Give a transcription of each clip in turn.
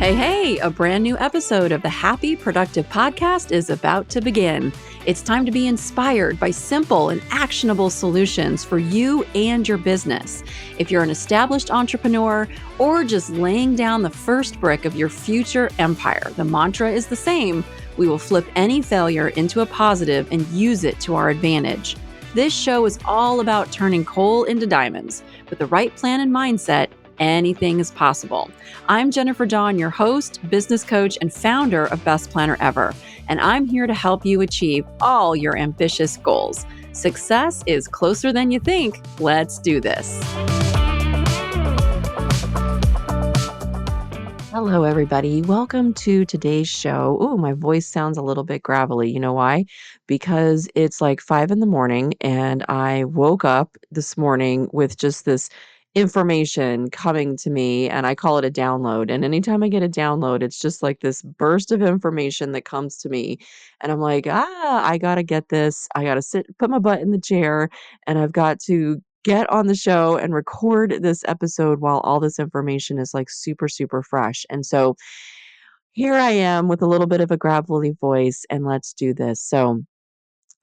Hey, a brand new episode of the Happy Productive Podcast is about to begin. It's time to be inspired by simple and actionable solutions for you and your business. If you're an established entrepreneur or just laying down the first brick of your future empire, the mantra is the same. We will flip any failure into a positive and use it to our advantage. This show is all about turning coal into diamonds. With the right plan and mindset, anything is possible. I'm Jennifer Dawn, your host, business coach, and founder of Best Planner Ever, and I'm here to help you achieve all your ambitious goals. Success is closer than you think. Let's do this. Hello, everybody. Welcome to today's show. Oh, my voice sounds a little bit gravelly. You know why? Because it's like 5 a.m. and I woke up this morning with just this information coming to me, and I call it a download. And anytime I get a download, it's just like this burst of information that comes to me. And I'm like, I gotta get this. I gotta put my butt in the chair, and I've got to get on the show and record this episode while all this information is like super, super fresh. And so here I am with a little bit of a gravelly voice, and let's do this. So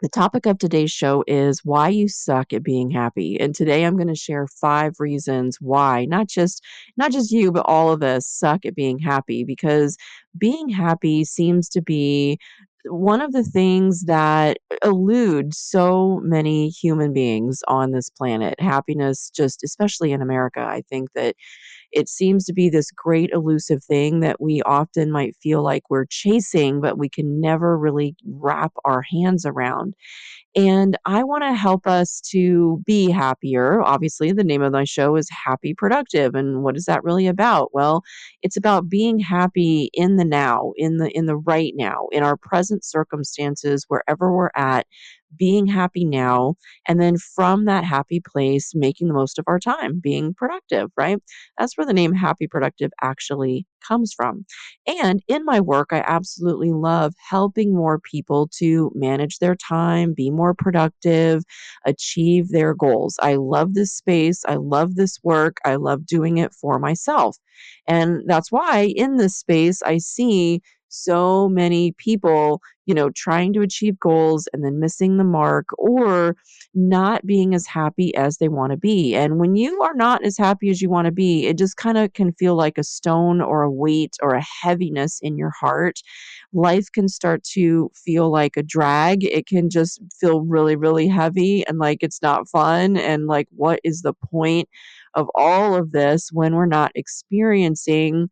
the topic of today's show is why you suck at being happy. And today I'm going to share 5 reasons why, not just you, but all of us suck at being happy, because being happy seems to be one of the things that elude so many human beings on this planet. Happiness, just especially in America, I think that it seems to be this great elusive thing that we often might feel like we're chasing, but we can never really wrap our hands around. And I want to help us to be happier. Obviously, the name of my show is Happy Productive. And what is that really about? Well, it's about being happy in the now, in the right now, in our present circumstances, wherever we're at, being happy now. And then from that happy place, making the most of our time, being productive, right? That's where the name Happy Productive actually comes from. And in my work, I absolutely love helping more people to manage their time, be more productive, achieve their goals. I love this space. I love this work. I love doing it for myself. And that's why in this space, I see so many people, trying to achieve goals and then missing the mark, or not being as happy as they want to be. And when you are not as happy as you want to be, it just kind of can feel like a stone or a weight or a heaviness in your heart. Life can start to feel like a drag. It can just feel really, really heavy and like it's not fun. And like, what is the point of all of this when we're not experiencing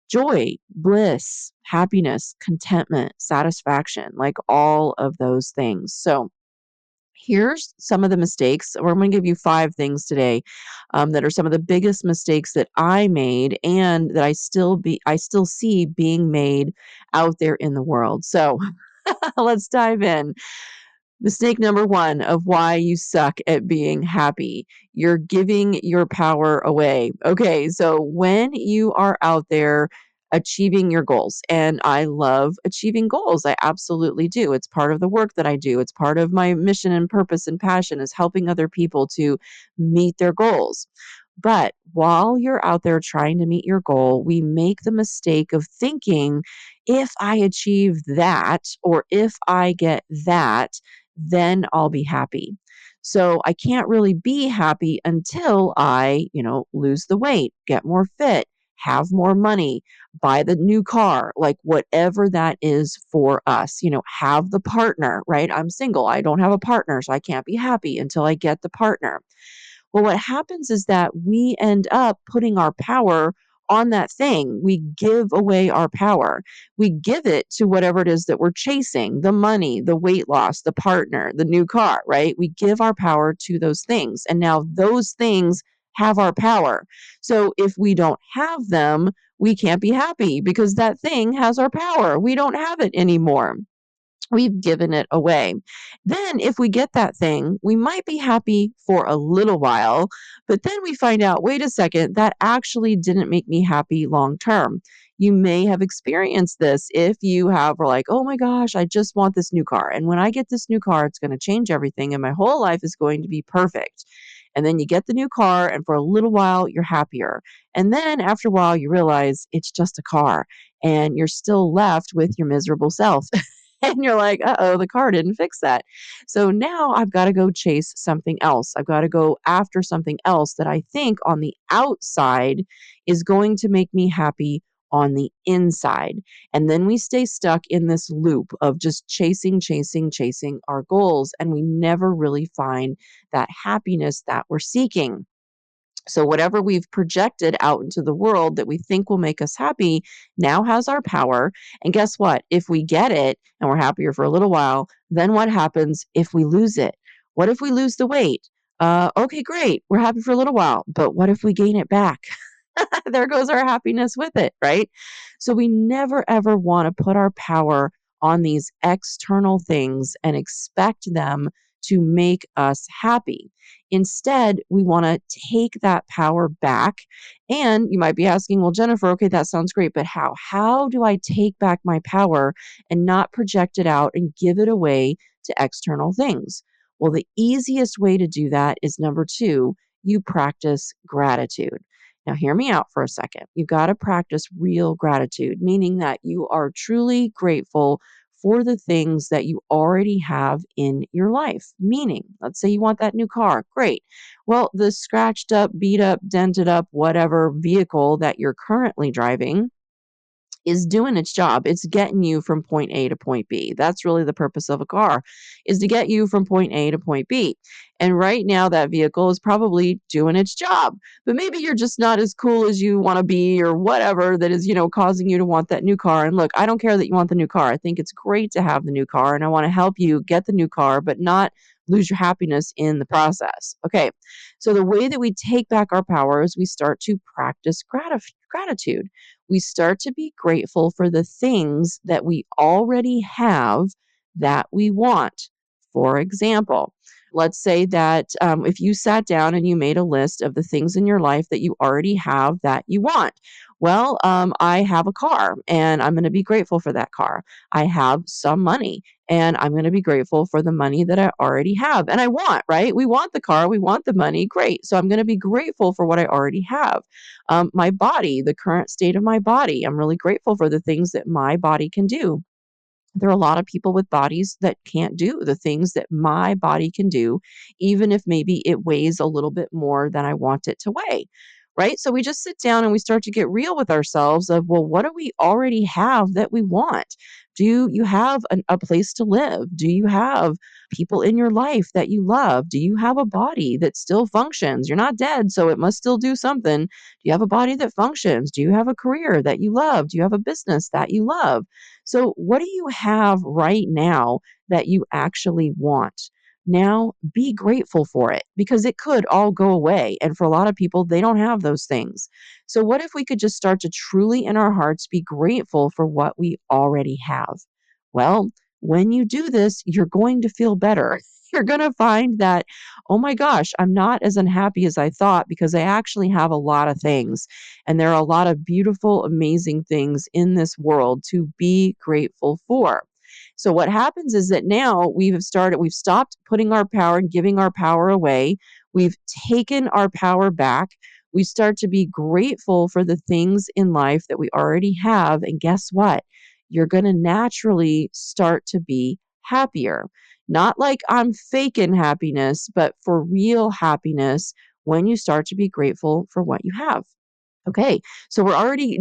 joy, bliss, happiness, contentment, satisfaction, like all of those things? So here's some of the mistakes. I'm going to give you 5 things today that are some of the biggest mistakes that I made and that I still see being made out there in the world. So let's dive in. Mistake number 1 of why you suck at being happy. You're giving your power away. Okay, so when you are out there achieving your goals, and I love achieving goals, I absolutely do. It's part of the work that I do. It's part of my mission and purpose and passion, is helping other people to meet their goals. But while you're out there trying to meet your goal, we make the mistake of thinking, if I achieve that, or if I get that, then I'll be happy. So I can't really be happy until I, lose the weight, get more fit, have more money, buy the new car, like whatever that is for us, have the partner, right? I'm single. I don't have a partner, so I can't be happy until I get the partner. Well, what happens is that we end up putting our power on that thing. We give away our power. We give it to whatever it is that we're chasing, the money, the weight loss, the partner, the new car, right? We give our power to those things. And now those things have our power. So if we don't have them, we can't be happy because that thing has our power. We don't have it anymore. We've given it away. Then if we get that thing, we might be happy for a little while, but then we find out, wait a second, that actually didn't make me happy long term. You may have experienced this if you were like, oh my gosh, I just want this new car. And when I get this new car, it's going to change everything and my whole life is going to be perfect. And then you get the new car, and for a little while, you're happier. And then after a while, you realize it's just a car, and you're still left with your miserable self. And you're like, uh-oh, the car didn't fix that. So now I've got to go chase something else. I've got to go after something else that I think on the outside is going to make me happy on the inside. And then we stay stuck in this loop of just chasing our goals. And we never really find that happiness that we're seeking. So, whatever we've projected out into the world that we think will make us happy now has our power. And guess what? If we get it and we're happier for a little while, then what happens if we lose it? What if we lose the weight? Okay, great. We're happy for a little while. But what if we gain it back? There goes our happiness with it, right? So, we never ever want to put our power on these external things and expect them to make us happy. Instead, we want to take that power back. And you might be asking, well, Jennifer, okay, that sounds great, but how? How do I take back my power and not project it out and give it away to external things? Well, the easiest way to do that is number two, you practice gratitude. Now, hear me out for a second. You've got to practice real gratitude, meaning that you are truly grateful for the things that you already have in your life. Meaning, let's say you want that new car. Great. Well, the scratched up, beat up, dented up, whatever vehicle that you're currently driving is doing its job. It's getting you from point A to point B. That's really the purpose of a car, is to get you from point A to point B. And right now that vehicle is probably doing its job. But maybe you're just not as cool as you want to be or whatever that is, causing you to want that new car. And look, I don't care that you want the new car. I think it's great to have the new car and I want to help you get the new car, but not lose your happiness in the process. Okay. So the way that we take back our power is we start to practice gratitude. We start to be grateful for the things that we already have that we want. For example, let's say that if you sat down and you made a list of the things in your life that you already have that you want. Well, I have a car and I'm going to be grateful for that car. I have some money and I'm going to be grateful for the money that I already have. And I want, right? We want the car, we want the money. Great. So I'm going to be grateful for what I already have. My body, the current state of my body, I'm really grateful for the things that my body can do. There are a lot of people with bodies that can't do the things that my body can do, even if maybe it weighs a little bit more than I want it to weigh. Right. So we just sit down and we start to get real with ourselves of, well, what do we already have that we want? Do you have a place to live? Do you have people in your life that you love? Do you have a body that still functions? You're not dead, so it must still do something. Do you have a body that functions? Do you have a career that you love? Do you have a business that you love? So, what do you have right now that you actually want? Now, be grateful for it because it could all go away. And for a lot of people, they don't have those things. So, what if we could just start to truly in our hearts be grateful for what we already have? Well, when you do this, you're going to feel better. You're going to find that, oh my gosh, I'm not as unhappy as I thought because I actually have a lot of things. And there are a lot of beautiful, amazing things in this world to be grateful for. So what happens is that now we've stopped putting our power and giving our power away. We've taken our power back. We start to be grateful for the things in life that we already have. And guess what? You're going to naturally start to be happier. Not like I'm faking happiness, but for real happiness when you start to be grateful for what you have. Okay, so we're already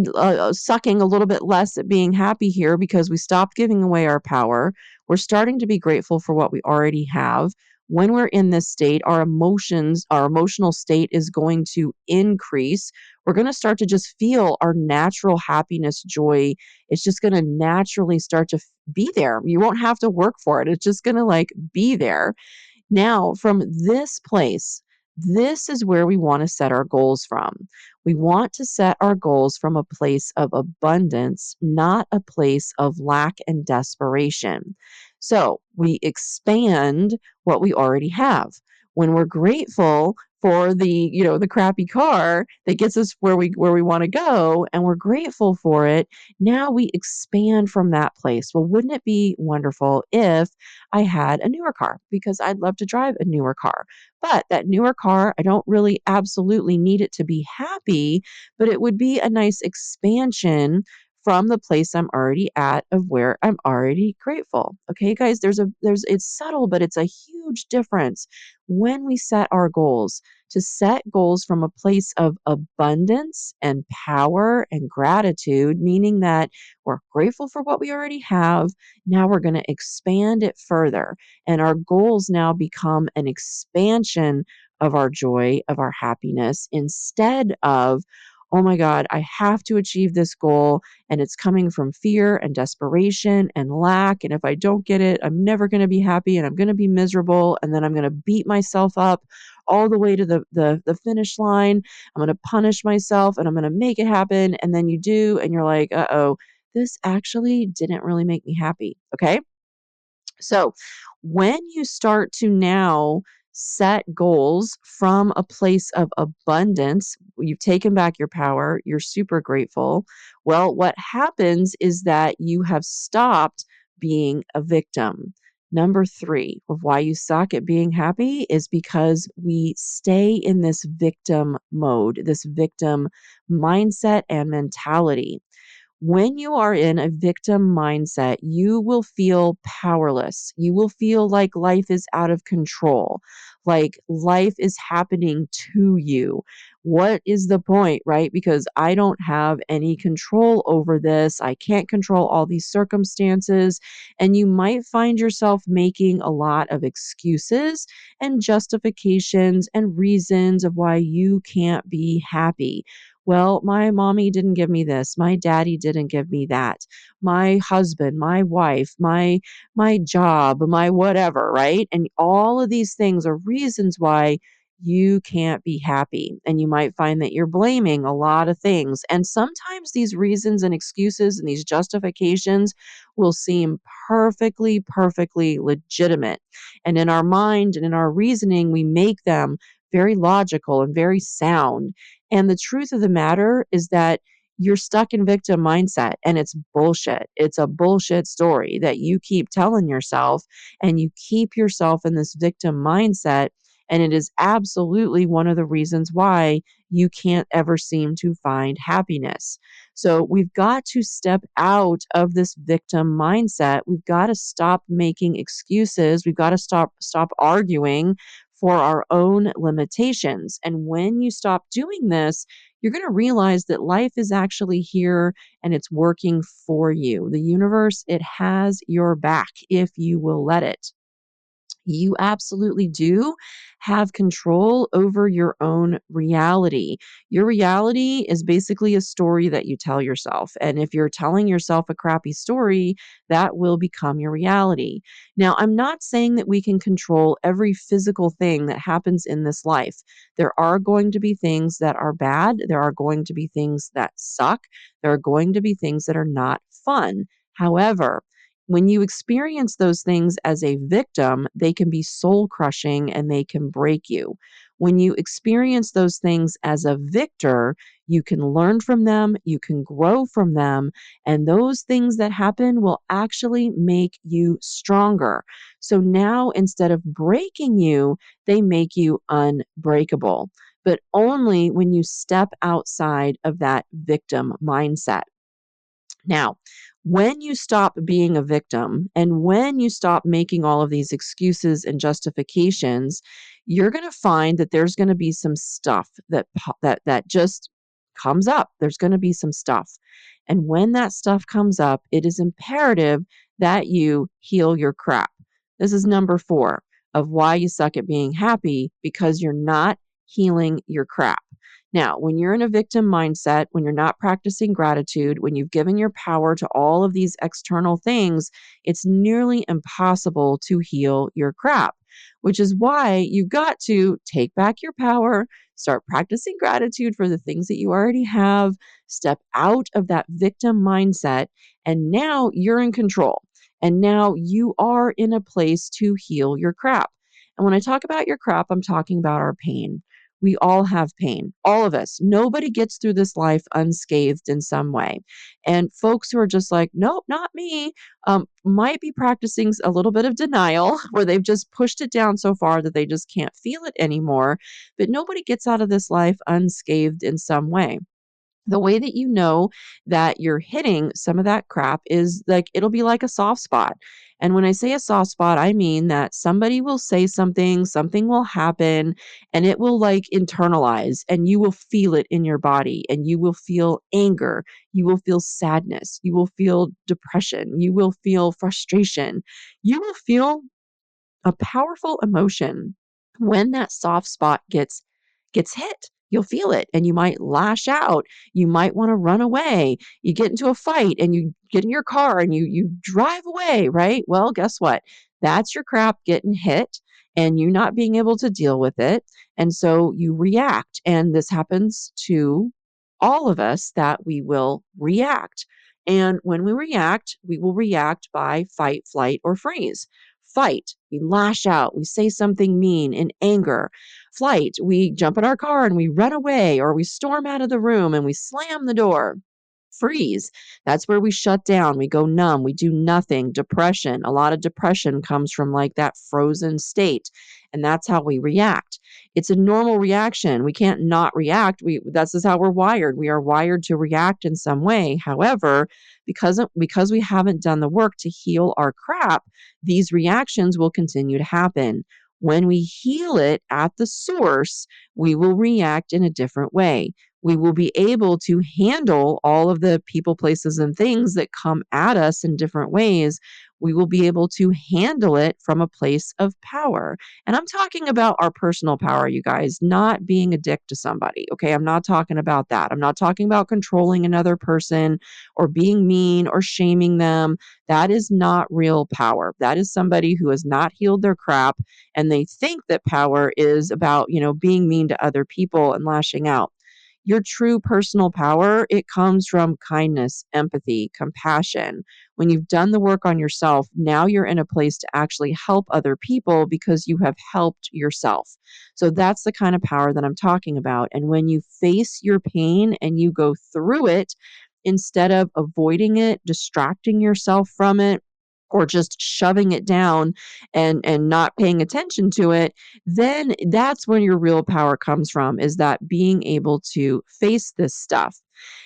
sucking a little bit less at being happy here because we stopped giving away our power. We're starting to be grateful for what we already have. When we're in this state, our emotional state is going to increase. We're going to start to just feel our natural happiness, joy. It's just going to naturally start to be there. You won't have to work for it. It's just going to be there. Now, from this place, this is where we want to set our goals from. We want to set our goals from a place of abundance, not a place of lack and desperation. So we expand what we already have. When we're grateful for the crappy car that gets us where we want to go, and we're grateful for it. Now we expand from that place. Well, wouldn't it be wonderful if I had a newer car? Because I'd love to drive a newer car. But that newer car, I don't really absolutely need it to be happy, but it would be a nice expansion from the place I'm already at of where I'm already grateful. Okay, guys, it's subtle, but it's a huge difference when we set our goals. To set goals from a place of abundance and power and gratitude, meaning that we're grateful for what we already have. Now we're going to expand it further. And our goals now become an expansion of our joy, of our happiness, instead of, oh my God, I have to achieve this goal. And it's coming from fear and desperation and lack. And if I don't get it, I'm never going to be happy and I'm going to be miserable. And then I'm going to beat myself up all the way to the finish line. I'm going to punish myself and I'm going to make it happen. And then you do, and you're like, uh-oh, this actually didn't really make me happy. Okay. So when you start to now set goals from a place of abundance, you've taken back your power, you're super grateful. Well, what happens is that you have stopped being a victim. Number three of why you suck at being happy is because we stay in this victim mode, this victim mindset and mentality. When you are in a victim mindset, you will feel powerless. You will feel like life is out of control, like life is happening to you. What is the point, right? Because I don't have any control over this. I can't control all these circumstances. And you might find yourself making a lot of excuses and justifications and reasons of why you can't be happy. Well, my mommy didn't give me this. My daddy didn't give me that. My husband, my wife, my job, my whatever, right? And all of these things are reasons why you can't be happy. And you might find that you're blaming a lot of things. And sometimes these reasons and excuses and these justifications will seem perfectly legitimate. And in our mind and in our reasoning, we make them very logical and very sound. And the truth of the matter is that you're stuck in victim mindset and it's bullshit. It's a bullshit story that you keep telling yourself, and you keep yourself in this victim mindset. And it is absolutely one of the reasons why you can't ever seem to find happiness. So we've got to step out of this victim mindset. We've got to stop making excuses. We've got to stop arguing for our own limitations. And when you stop doing this, you're going to realize that life is actually here and it's working for you. The universe, it has your back if you will let it. You absolutely do have control over your own reality. Your reality is basically a story that you tell yourself. And if you're telling yourself a crappy story, that will become your reality. Now, I'm not saying that we can control every physical thing that happens in this life. There are going to be things that are bad. There are going to be things that suck. There are going to be things that are not fun. However, when you experience those things as a victim, they can be soul crushing and they can break you. When you experience those things as a victor, you can learn from them, you can grow from them, and those things that happen will actually make you stronger. So now instead of breaking you, they make you unbreakable, but only when you step outside of that victim mindset. Now, when you stop being a victim and when you stop making all of these excuses and justifications, you're going to find that there's going to be some stuff that just comes up. There's going to be some stuff. And when that stuff comes up, it is imperative that you heal your crap. This is number 4 of why you suck at being happy, because you're not healing your crap. Now, when you're in a victim mindset, when you're not practicing gratitude, when you've given your power to all of these external things, it's nearly impossible to heal your crap, which is why you've got to take back your power, start practicing gratitude for the things that you already have, step out of that victim mindset, and now you're in control. And now you are in a place to heal your crap. And when I talk about your crap, I'm talking about our pain. We all have pain, all of us. Nobody gets through this life unscathed in some way. And folks who are just like, nope, not me, might be practicing a little bit of denial where they've just pushed it down so far that they just can't feel it anymore. But nobody gets out of this life unscathed in some way. The way that you know that you're hitting some of that crap is like it'll be like a soft spot. And when I say a soft spot, I mean that somebody will say something, something will happen, and it will like internalize, and you will feel it in your body, and you will feel anger, you will feel sadness, you will feel depression, you will feel frustration, you will feel a powerful emotion. When that soft spot gets hit, you'll feel it and you might lash out. You might want to run away. You get into a fight and you get in your car and you drive away, right? Well, guess what? That's your crap getting hit and you not being able to deal with it. And so you react. And this happens to all of us, that we will react. And when we will react by fight, flight, or freeze. Fight, we lash out, we say something mean in anger. Flight, we jump in our car and we run away, or we storm out of the room and we slam the door. Freeze, that's where we shut down, we go numb, we do nothing. Depression, a lot of depression comes from like that frozen state, and that's how we react. It's a normal reaction. We can't not react. That's just how we're wired. We are wired to react in some way. However, because we haven't done the work to heal our crap, these reactions will continue to happen. When we heal it at the source, we will react in a different way. We will be able to handle all of the people, places, and things that come at us in different ways. We will be able to handle it from a place of power. And I'm talking about our personal power, you guys, not being a dick to somebody. Okay. I'm not talking about that. I'm not talking about controlling another person or being mean or shaming them. That is not real power. That is somebody who has not healed their crap and they think that power is about, being mean to other people and lashing out. Your true personal power, it comes from kindness, empathy, compassion. When you've done the work on yourself, now you're in a place to actually help other people because you have helped yourself. So that's the kind of power that I'm talking about. And when you face your pain and you go through it, instead of avoiding it, distracting yourself from it, or just shoving it down and not paying attention to it, then that's when your real power comes from, is that being able to face this stuff.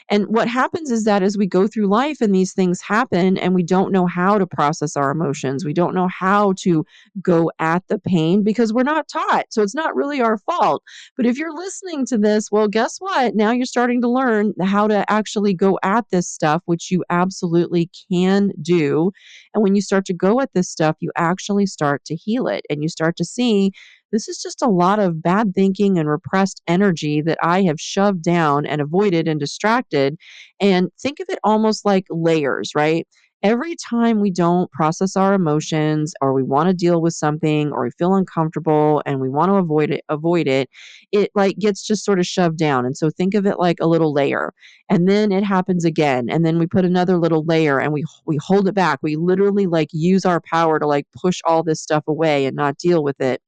And what happens is that as we go through life and these things happen and we don't know how to process our emotions, we don't know how to go at the pain because we're not taught. So it's not really our fault. But if you're listening to this, well, guess what? Now you're starting to learn how to actually go at this stuff, which you absolutely can do. And when you start to go at this stuff, you actually start to heal it and you start to see this is just a lot of bad thinking and repressed energy that I have shoved down and avoided and distracted. And think of it almost like layers, right? Every time we don't process our emotions or we want to deal with something or we feel uncomfortable and we want to avoid it, it like gets just sort of shoved down. And so think of it like a little layer. And then it happens again. And then we put another little layer and we hold it back. We literally like use our power to like push all this stuff away and not deal with it.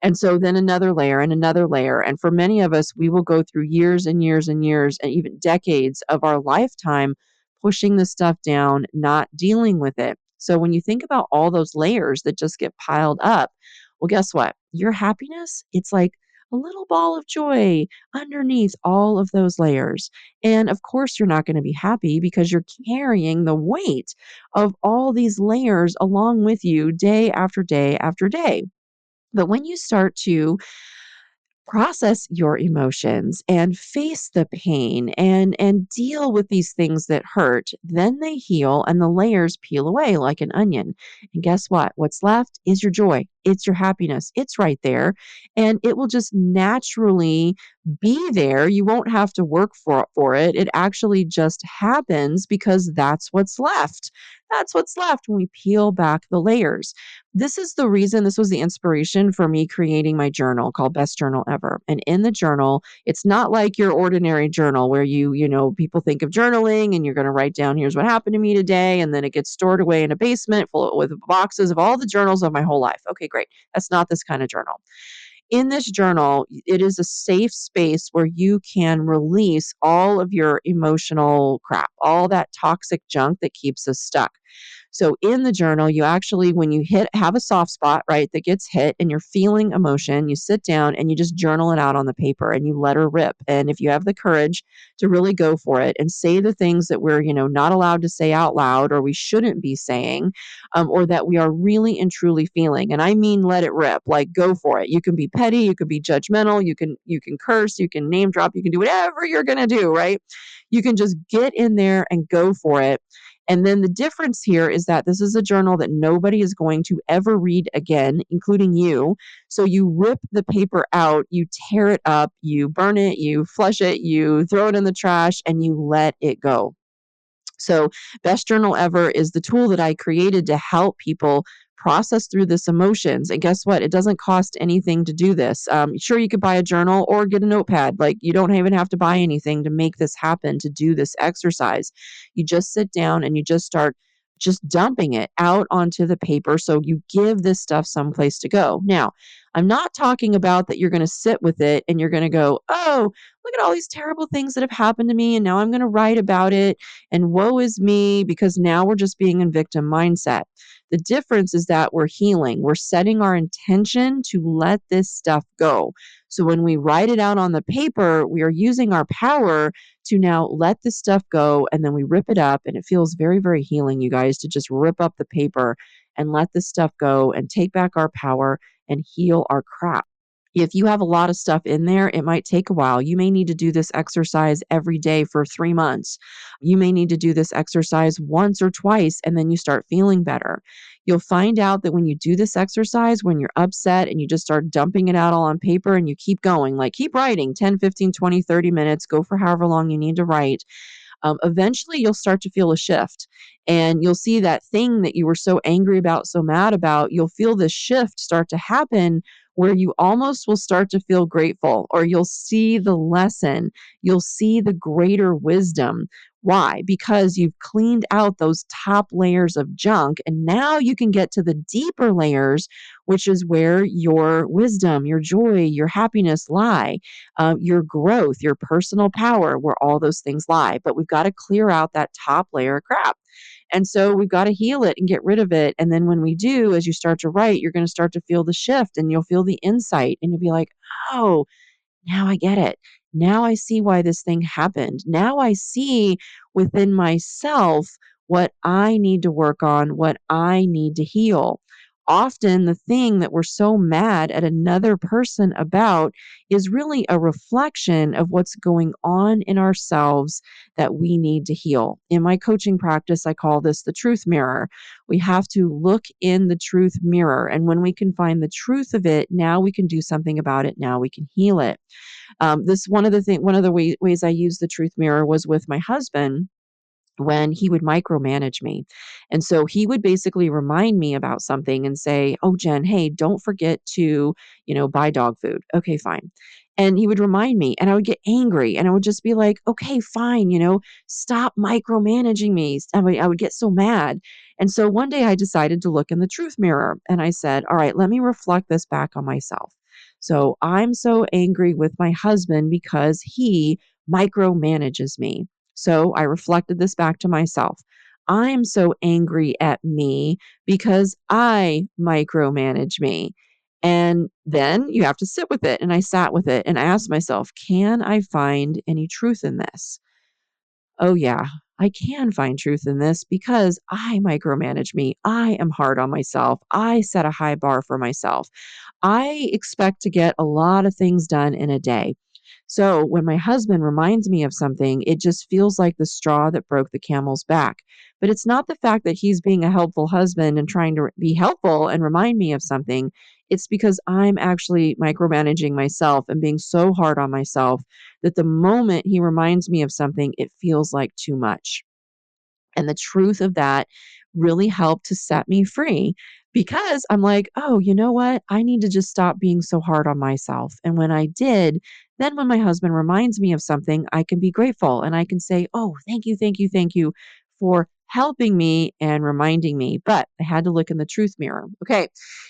And so then another layer and another layer. And for many of us, we will go through years and years and years and even decades of our lifetime pushing this stuff down, not dealing with it. So when you think about all those layers that just get piled up, well, guess what? Your happiness, it's like a little ball of joy underneath all of those layers. And of course, you're not going to be happy because you're carrying the weight of all these layers along with you day after day after day. But when you start to process your emotions and face the pain and deal with these things that hurt, then they heal and the layers peel away like an onion. And guess what? What's left is your joy. It's your happiness. It's right there. And it will just naturally be there. You won't have to work for it. It actually just happens because that's what's left. That's what's left when we peel back the layers. This was the inspiration for me creating my journal called Best Journal Ever. And in the journal, it's not like your ordinary journal where people think of journaling and you're going to write down, here's what happened to me today. And then it gets stored away in a basement full with boxes of all the journals of my whole life. Okay, great. That's not this kind of journal. In this journal, it is a safe space where you can release all of your emotional crap, all that toxic junk that keeps us stuck. So in the journal, you actually, when you have a soft spot, right, that gets hit and you're feeling emotion, you sit down and you just journal it out on the paper and you let her rip. And if you have the courage to really go for it and say the things that we're, not allowed to say out loud or we shouldn't be saying, or that we are really and truly feeling. And I mean, let it rip, like go for it. You can be petty, you can be judgmental, you can curse, you can name drop, you can do whatever you're going to do, right? You can just get in there and go for it. And then the difference here is that this is a journal that nobody is going to ever read again, including you. So you rip the paper out, you tear it up, you burn it, you flush it, you throw it in the trash, and you let it go. So, Best Journal Ever is the tool that I created to help people process through this emotions. And guess what? It doesn't cost anything to do this. Sure, you could buy a journal or get a notepad. Like, you don't even have to buy anything to make this happen, to do this exercise. You just sit down and you just start just dumping it out onto the paper. So you give this stuff someplace to go. Now, I'm not talking about that you're going to sit with it and you're going to go, oh, look at all these terrible things that have happened to me. And now I'm going to write about it. And woe is me, because now we're just being in victim mindset. The difference is that we're healing. We're setting our intention to let this stuff go. So when we write it out on the paper, we are using our power to now let this stuff go. And then we rip it up. And it feels very, very healing, you guys, to just rip up the paper and let this stuff go and take back our power and heal our crap. If you have a lot of stuff in there, it might take a while. You may need to do this exercise every day for 3 months. You may need to do this exercise once or twice, and then you start feeling better. You'll find out that when you do this exercise, when you're upset and you just start dumping it out all on paper and you keep going, like keep writing 10, 15, 20, 30 minutes, go for however long you need to write. Eventually you'll start to feel a shift and you'll see that thing that you were so angry about, so mad about, you'll feel this shift start to happen where you almost will start to feel grateful, or you'll see the lesson, you'll see the greater wisdom. Why? Because you've cleaned out those top layers of junk and now you can get to the deeper layers, which is where your wisdom, your joy, your happiness lie, your growth, your personal power, where all those things lie. But we've got to clear out that top layer of crap. And so we've got to heal it and get rid of it. And then when we do, as you start to write, you're going to start to feel the shift and you'll feel the insight and you'll be like, oh, now I get it. Now I see why this thing happened. Now I see within myself what I need to work on, what I need to heal. Often the thing that we're so mad at another person about is really a reflection of what's going on in ourselves that we need to heal. In my coaching practice, I call this the truth mirror. We have to look in the truth mirror. And when we can find the truth of it, now we can do something about it. Now we can heal it. One of the ways I used the truth mirror was with my husband when he would micromanage me. And so he would basically remind me about something and say, "Oh, Jen, hey, don't forget to, buy dog food." Okay, fine. And he would remind me and I would get angry and I would just be like, "Okay, fine, stop micromanaging me." I would get so mad. And so one day I decided to look in the truth mirror and I said, "All right, let me reflect this back on myself." So I'm so angry with my husband because he micromanages me. So I reflected this back to myself. I'm so angry at me because I micromanage me. And then you have to sit with it. And I sat with it and I asked myself, can I find any truth in this? Oh, yeah, I can find truth in this because I micromanage me. I am hard on myself. I set a high bar for myself. I expect to get a lot of things done in a day. So when my husband reminds me of something, it just feels like the straw that broke the camel's back. But it's not the fact that he's being a helpful husband and trying to be helpful and remind me of something. It's because I'm actually micromanaging myself and being so hard on myself that the moment he reminds me of something, it feels like too much. And the truth of that really helped to set me free because I'm like, oh, you know what? I need to just stop being so hard on myself. And when I did, then when my husband reminds me of something, I can be grateful and I can say, oh, thank you, thank you, thank you for helping me and reminding me, but I had to look in the truth mirror. Okay.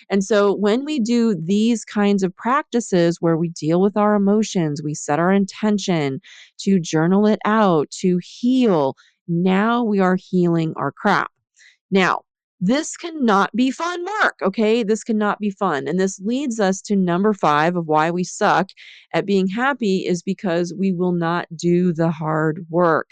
And so when we do these kinds of practices where we deal with our emotions, we set our intention to journal it out, to heal, now we are healing our crap. Now, this cannot be fun work, okay? This cannot be fun. And this leads us to number 5 of why we suck at being happy is because we will not do the hard work.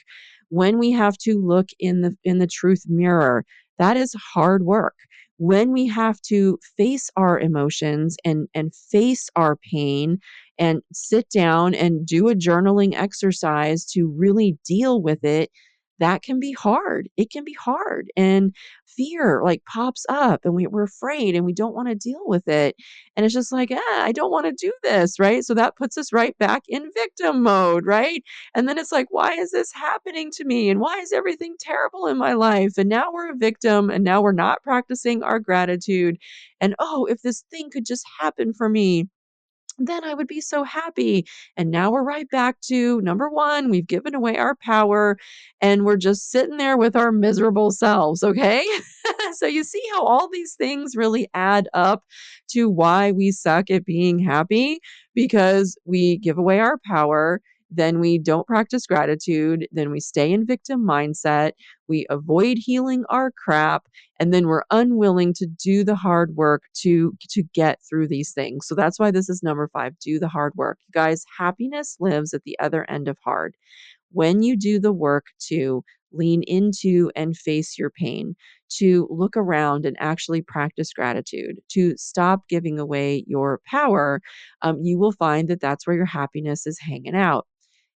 When we have to look in the truth mirror, that is hard work. When we have to face our emotions and face our pain and sit down and do a journaling exercise to really deal with it, that can be hard. It can be hard. And fear like pops up and we're afraid and we don't want to deal with it. And it's just like, I don't want to do this. Right. So that puts us right back in victim mode. Right. And then it's like, why is this happening to me? And why is everything terrible in my life? And now we're a victim and now we're not practicing our gratitude. And oh, if this thing could just happen for me, then I would be so happy. And now we're right back to number 1, we've given away our power and we're just sitting there with our miserable selves. Okay. So you see how all these things really add up to why we suck at being happy because we give away our power. Then we don't practice gratitude. Then we stay in victim mindset. We avoid healing our crap and then we're unwilling to do the hard work to get through these things. So that's why this is number 5, do the hard work. You guys, happiness lives at the other end of hard. When you do the work to lean into and face your pain, to look around and actually practice gratitude, to stop giving away your power, you will find that that's where your happiness is hanging out.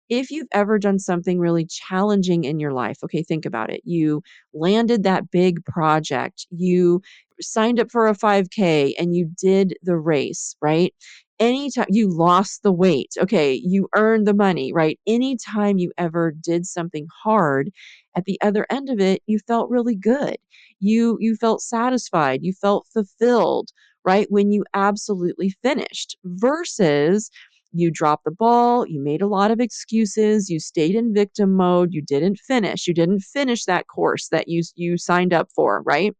If you've ever done something really challenging in your life, okay, think about it. You landed that big project, you signed up for a 5K and you did the race, right? Anytime you lost the weight, okay, you earned the money, right? Anytime you ever did something hard, at the other end of it, you felt really good. You felt satisfied, you felt fulfilled, right? When you absolutely finished versus you dropped the ball, you made a lot of excuses, you stayed in victim mode, you didn't finish. You didn't finish that course that you signed up for, right?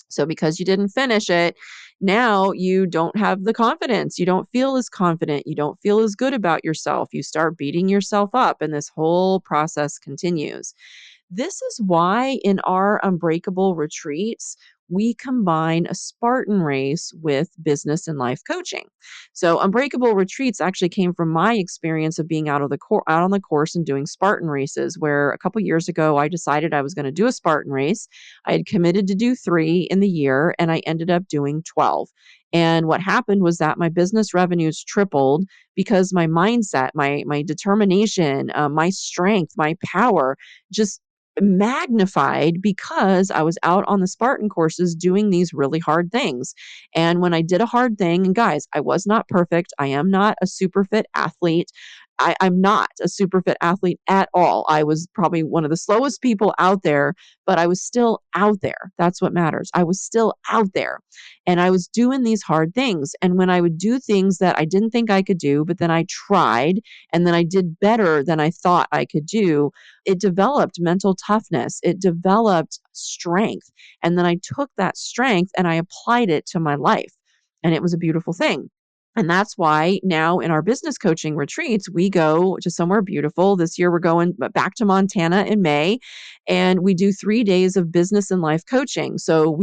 So because you didn't finish it, now you don't have the confidence. You don't feel as confident. You don't feel as good about yourself. You start beating yourself up and this whole process continues. This is why in our Unbreakable Retreats, we combine a Spartan Race with business and life coaching. So Unbreakable Retreats actually came from my experience of being out on the course and doing Spartan races, where a couple years ago I decided I was going to do a Spartan race. I had committed to do 3 in the year and I ended up doing 12. And what happened was that my business revenues tripled because my mindset, my determination, my strength, my power just magnified because I was out on the Spartan courses doing these really hard things. And when I did a hard thing, and guys, I was not perfect. I am not a super fit athlete. I'm not a super fit athlete at all. I was probably one of the slowest people out there, but I was still out there. That's what matters. I was still out there and I was doing these hard things. And when I would do things that I didn't think I could do, but then I tried and then I did better than I thought I could do, it developed mental toughness. It developed strength. And then I took that strength and I applied it to my life. And it was a beautiful thing. And that's why now in our business coaching retreats, we go to somewhere beautiful. This year, we're going back to Montana in May, and we do 3 days of business and life coaching. So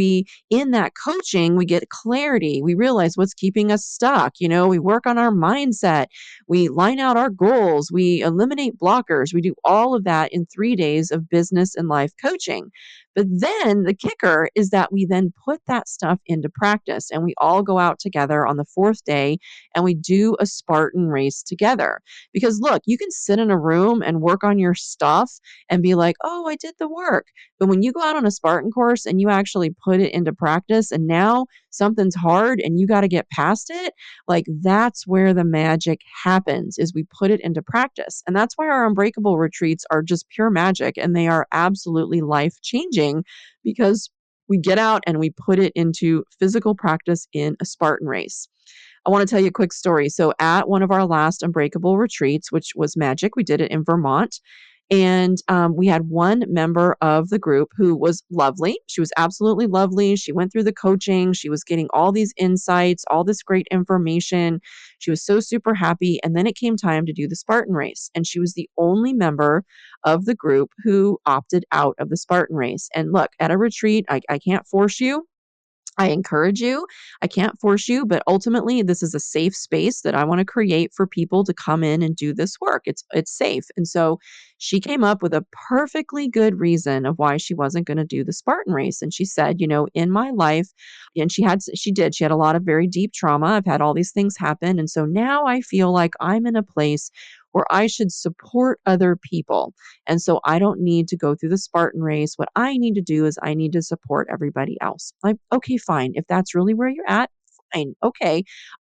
in that coaching, we get clarity. We realize what's keeping us stuck. We work on our mindset. We line out our goals. We eliminate blockers. We do all of that in 3 days of business and life coaching. But then the kicker is that we then put that stuff into practice and we all go out together on the 4th day and we do a Spartan race together. Because look, you can sit in a room and work on your stuff and be like, oh, I did the work. But when you go out on a Spartan course and you actually put it into practice and now something's hard and you got to get past it, like that's where the magic happens is we put it into practice. And that's why our Unbreakable retreats are just pure magic and they are absolutely life-changing because we get out and we put it into physical practice in a Spartan race. I want to tell you a quick story. So at one of our last Unbreakable retreats, which was magic, we did it in Vermont. And we had one member of the group who was lovely. She was absolutely lovely. She went through the coaching. She was getting all these insights, all this great information. She was so super happy. And then it came time to do the Spartan race. And she was the only member of the group who opted out of the Spartan race. And look, at a retreat, I can't force you. I encourage you. I can't force you, but ultimately this is a safe space that I want to create for people to come in and do this work. It's safe. And so she came up with a perfectly good reason of why she wasn't going to do the Spartan race. And she said, in my life, and she had a lot of very deep trauma. I've had all these things happen. And so now I feel like I'm in a place where I should support other people. And so I don't need to go through the Spartan race. What I need to do is I need to support everybody else. Like, okay, fine. If that's really where you're at, fine. Okay.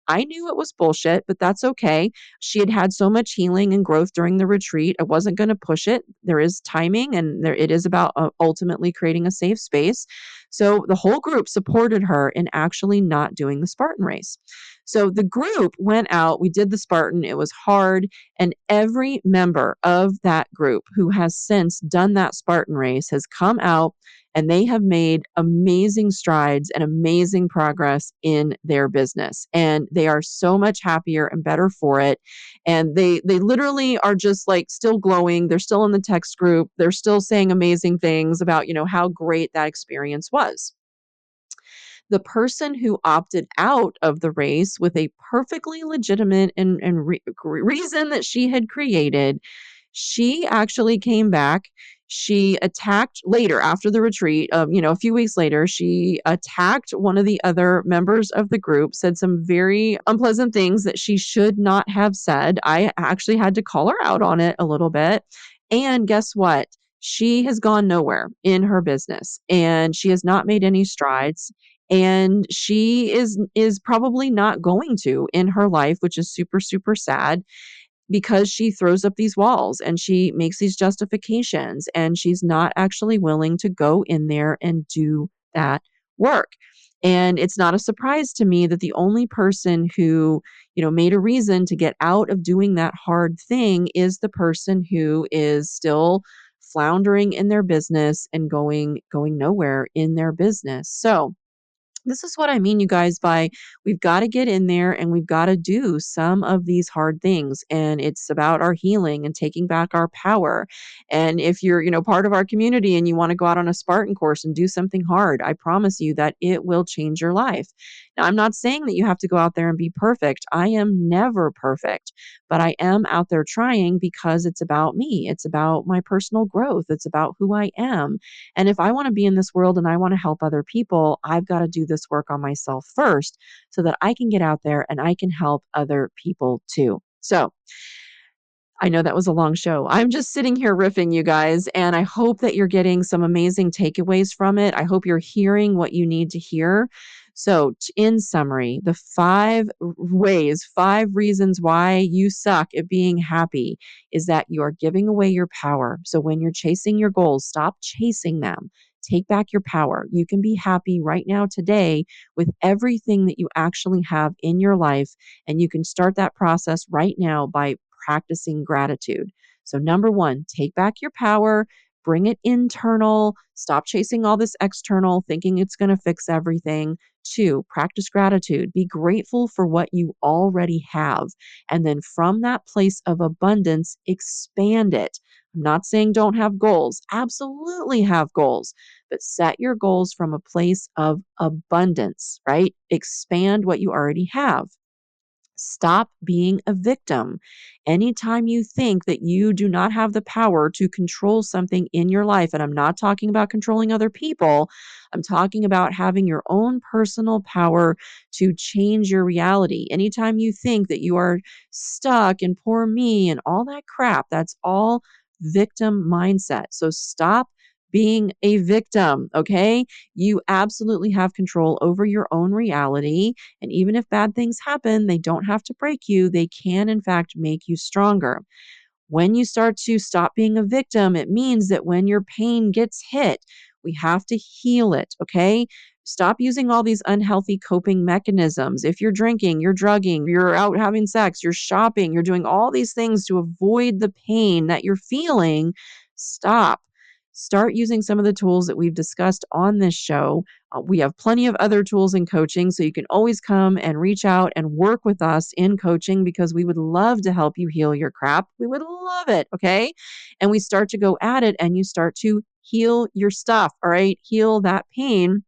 I knew it was bullshit, but that's okay. She had had so much healing and growth during the retreat. I wasn't going to push it. There is timing, and it is about ultimately creating a safe space. So the whole group supported her in actually not doing the Spartan race. So the group went out. We did the Spartan. It was hard. And every member of that group who has since done that Spartan race has come out and they have made amazing strides and amazing progress in their business. And they are so much happier and better for it. And they literally are just like still glowing. They're still in the text group. They're still saying amazing things about, how great that experience was. The person who opted out of the race with a perfectly legitimate reason that she had created, she actually came back. She attacked later after the retreat, a few weeks later, she attacked one of the other members of the group, said some very unpleasant things that she should not have said. I actually had to call her out on it a little bit. And guess what? She has gone nowhere in her business and she has not made any strides. And she is probably not going to in her life, which is super, super sad because she throws up these walls and she makes these justifications and she's not actually willing to go in there and do that work. And it's not a surprise to me that the only person who, made a reason to get out of doing that hard thing is the person who is still floundering in their business and going nowhere in their business. So, this is what I mean, you guys, by we've got to get in there and we've got to do some of these hard things. And it's about our healing and taking back our power. And if you're, part of our community and you want to go out on a Spartan course and do something hard, I promise you that it will change your life. Now, I'm not saying that you have to go out there and be perfect. I am never perfect, but I am out there trying because it's about me. It's about my personal growth. It's about who I am. And if I want to be in this world and I want to help other people, I've got to do this work on myself first so that I can get out there and I can help other people too. So I know that was a long show. I'm just sitting here riffing, you guys, and I hope that you're getting some amazing takeaways from it. I hope you're hearing what you need to hear. So, in summary, the 5 reasons why you suck at being happy is that you are giving away your power. So, when you're chasing your goals, stop chasing them. Take back your power. You can be happy right now today with everything that you actually have in your life. And you can start that process right now by practicing gratitude. So, number one, take back your power, bring it internal, stop chasing all this external, thinking it's going to fix everything. 2, practice gratitude. Be grateful for what you already have. And then from that place of abundance, expand it. I'm not saying don't have goals. Absolutely have goals, but set your goals from a place of abundance, right? Expand what you already have. Stop being a victim. Anytime you think that you do not have the power to control something in your life, and I'm not talking about controlling other people, I'm talking about having your own personal power to change your reality. Anytime you think that you are stuck and poor me and all that crap, that's all victim mindset. So stop being a victim, okay? You absolutely have control over your own reality. And even if bad things happen, they don't have to break you. They can, in fact, make you stronger. When you start to stop being a victim, it means that when your pain gets hit, we have to heal it, okay? Stop using all these unhealthy coping mechanisms. If you're drinking, you're drugging, you're out having sex, you're shopping, you're doing all these things to avoid the pain that you're feeling, stop. Start using some of the tools that we've discussed on this show. We have plenty of other tools in coaching, so you can always come and reach out and work with us in coaching because we would love to help you heal your crap. We would love it, okay? And we start to go at it and you start to heal your stuff, all right? Heal that pain.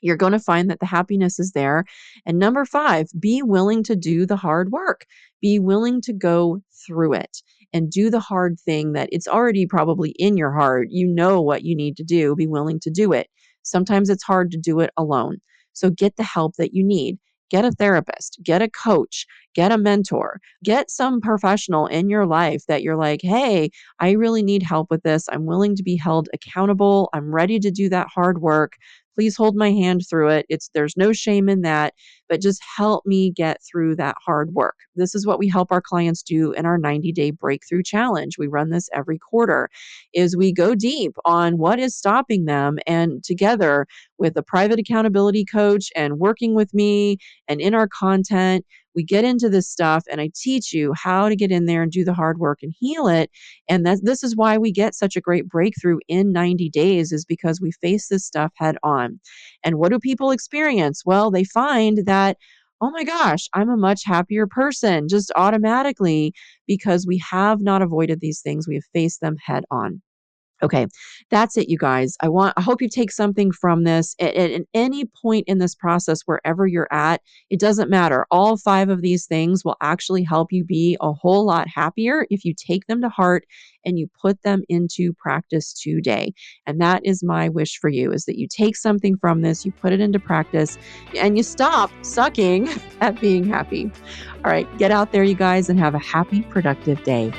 You're going to find that the happiness is there. And number 5, be willing to do the hard work. Be willing to go through it and do the hard thing that it's already probably in your heart. You know what you need to do. Be willing to do it. Sometimes it's hard to do it alone. So get the help that you need. Get a therapist, get a coach, get a mentor, get some professional in your life that you're like, hey, I really need help with this. I'm willing to be held accountable. I'm ready to do that hard work. Please hold my hand through it. There's no shame in that, but just help me get through that hard work. This is what we help our clients do in our 90-day breakthrough challenge. We run this every quarter, is we go deep on what is stopping them, and together with a private accountability coach and working with me and in our content, we get into this stuff and I teach you how to get in there and do the hard work and heal it. And this is why we get such a great breakthrough in 90 days, is because we face this stuff head on. And what do people experience? Well, they find that, oh my gosh, I'm a much happier person just automatically because we have not avoided these things. We have faced them head on. Okay, that's it, you guys. I hope you take something from this at any point in this process, wherever you're at. It doesn't matter. All 5 of these things will actually help you be a whole lot happier if you take them to heart and you put them into practice today. And that is my wish for you, is that you take something from this, you put it into practice, and you stop sucking at being happy. All right, get out there, you guys, and have a happy, productive day.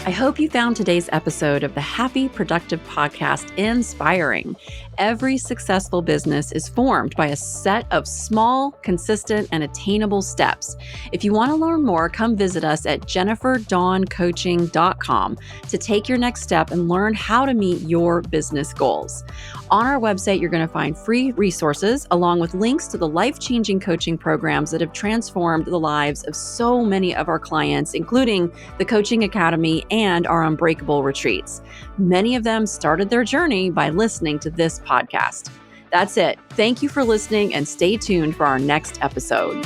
I hope you found today's episode of the Happy Productive Podcast inspiring. Every successful business is formed by a set of small, consistent, and attainable steps. If you want to learn more, come visit us at jenniferdawncoaching.com to take your next step and learn how to meet your business goals. On our website, you're going to find free resources along with links to the life-changing coaching programs that have transformed the lives of so many of our clients, including the Coaching Academy and our Unbreakable Retreats. Many of them started their journey by listening to this podcast. That's it. Thank you for listening and stay tuned for our next episode.